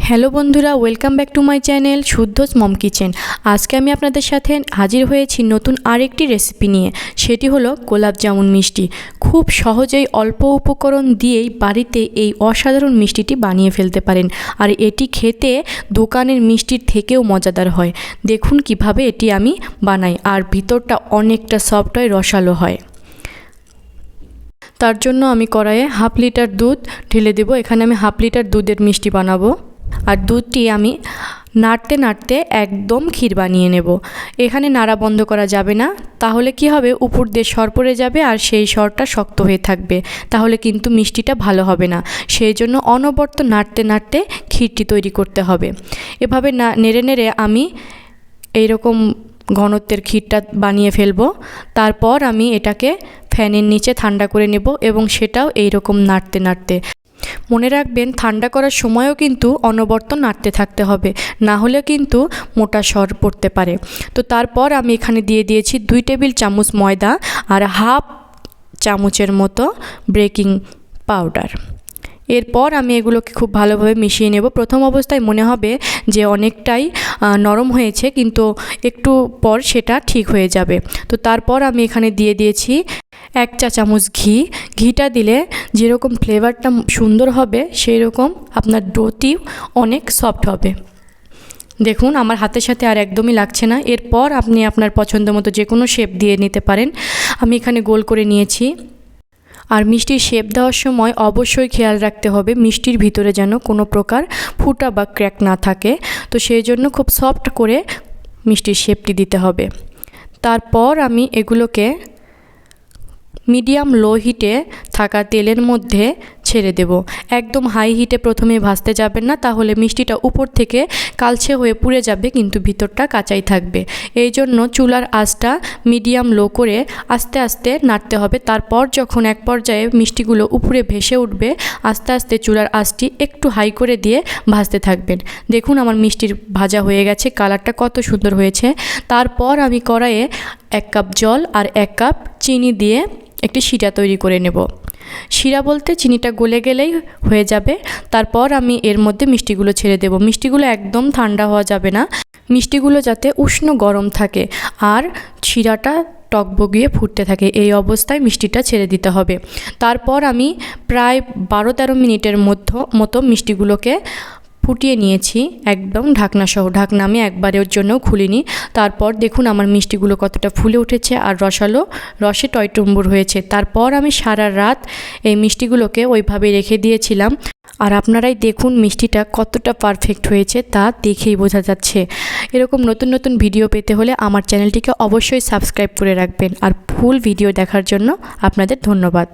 Hello বন্ধুরা, welcome back to my channel Shuddhas mom kitchen. আজকে আমি আপনাদের সাথে হাজির হয়েছি নতুন আরেকটি রেসিপি নিয়ে। সেটি হলো গোলাপ জামুন মিষ্টি। খুব সহজেই অল্প উপকরণ দিয়েই বাড়িতে এই অসাধারণ মিষ্টিটি বানিয়ে ফেলতে পারেন, আর এটি খেতে দোকানের মিষ্টির থেকেও মজাদার হয়। দেখুন কিভাবে এটি আমি বানাই, আর ভিতরটা অনেকটা সফট হয়, রসালো হয়। তার জন্য আমি কড়াইয়ে হাফ লিটার দুধ ঢেলে দেব। এখানে আমি হাফ লিটার দুধের মিষ্টি বানাবো, আর দুধটি আমি নাড়তে নাড়তে একদম ক্ষীর বানিয়ে নেব। এখানে নাড়া বন্ধ করা যাবে না, তাহলে কি হবে, উপর দিয়ে সর পড়ে যাবে আর সেই সরটা শক্ত হয়ে থাকবে, তাহলে কিন্তু মিষ্টিটা ভালো হবে না। সেই জন্য অনবরত নাড়তে নাড়তে ক্ষীরটি তৈরি করতে হবে। এভাবে নেড়ে নেড়ে আমি এইরকম ঘনত্বের ক্ষীরটা বানিয়ে ফেলবো। তারপর আমি এটাকে ফ্যানের নিচে ঠান্ডা করে নেব, এবং সেটাও এইরকম নাড়তে নাড়তে। মনে রাখবেন, ঠান্ডা করার সময়ও কিন্তু অনবরত নাড়তে থাকতে হবে, না হলে কিন্তু মোটা সর পড়তে পারে। তো তারপর আমি এখানে দিয়ে দিয়েছি 2 টেবিল চামচ ময়দা আর হাফ চামচের মতো বেকিং পাউডার। এরপর আমি এগুলোকে খুব ভালোভাবে মিশিয়ে নেব। প্রথম অবস্থায় মনে হবে যে অনেকটাই নরম হয়েছে, কিন্তু একটু পর সেটা ঠিক হয়ে যাবে। তো তারপর আমি এখানে দিয়ে দিয়েছি 1 চা চামচ ঘি। ঘিটা দিলে যেরকম ফ্লেভারটা সুন্দর হবে, সেই রকম আপনার ডোটিও অনেক সফট হবে। দেখুন আমার হাতের সাথে আর একদমই লাগছে না। এরপর আপনি আপনার পছন্দ মতো যে কোনো শেপ দিয়ে নিতে পারেন। আমি এখানে গোল করে নিয়েছি। আর মিষ্টির শেপ দেওয়ার সময় অবশ্যই খেয়াল রাখতে হবে মিষ্টির ভিতরে যেন কোনো প্রকার ফুটা বা ক্র্যাক না থাকে। তো সেই জন্য খুব সফট করে মিষ্টির শেপটি দিতে হবে। তারপর আমি এগুলোকে মিডিয়াম লো হিটে থাকা তেলের মধ্যে ছেড়ে দেব। একদম হাই হিটে প্রথমে ভাজতে যাবেন না, তাহলে মিষ্টিটা উপর থেকে কালচে হয়ে পুড়ে যাবে, কিন্তু ভিতরটা কাঁচাই থাকবে। এই জন্য চুলার আঁচটা মিডিয়াম লো করে আস্তে আস্তে নাড়তে হবে। তারপর যখন এক পর্যায়ে মিষ্টিগুলো উপরে ভেসে উঠবে, আস্তে আস্তে চুলার আঁচটি একটু হাই করে দিয়ে ভাজতে থাকবেন। দেখুন আমার মিষ্টির ভাজা হয়ে গেছে, কালারটা কত সুন্দর হয়েছে। তারপর আমি কড়াইয়ে 1 কাপ জল আর 1 কাপ চিনি দিয়ে একটি শিরা তৈরি করে নেব। শিরা বলতে চিনিটা গলে গেলেই হয়ে যাবে। তারপর আমি এর মধ্যে মিষ্টিগুলো ছেড়ে দেব। মিষ্টিগুলো একদম ঠান্ডা হওয়া যাবে না, মিষ্টিগুলো যাতে উষ্ণ গরম থাকে আর শিরাটা টকবগিয়ে ফুটতে থাকে, এই অবস্থায় মিষ্টিটা ছেড়ে দিতে হবে। তারপর আমি প্রায় 12-13 মিনিটের মতো মিষ্টিগুলোকে ফুটিয়ে নিয়েছি, একদম ঢাকনাসহ। ঢাকনা আমি একবারের জন্যও খুলিনি। তারপর দেখুন আমার মিষ্টিগুলো কতটা ফুলে উঠেছে আর রসালো রসে টইটুম্বুর হয়েছে। তারপর আমি সারা রাত এই মিষ্টিগুলোকে ওইভাবে রেখে দিয়েছিলাম, আর আপনারাই দেখুন মিষ্টিটা কতটা পারফেক্ট হয়েছে তা দেখেই বোঝা যাচ্ছে। এরকম নতুন নতুন ভিডিও পেতে হলে আমার চ্যানেলটিকে অবশ্যই সাবস্ক্রাইব করে রাখবেন, আর ফুল ভিডিও দেখার জন্য আপনাদের ধন্যবাদ।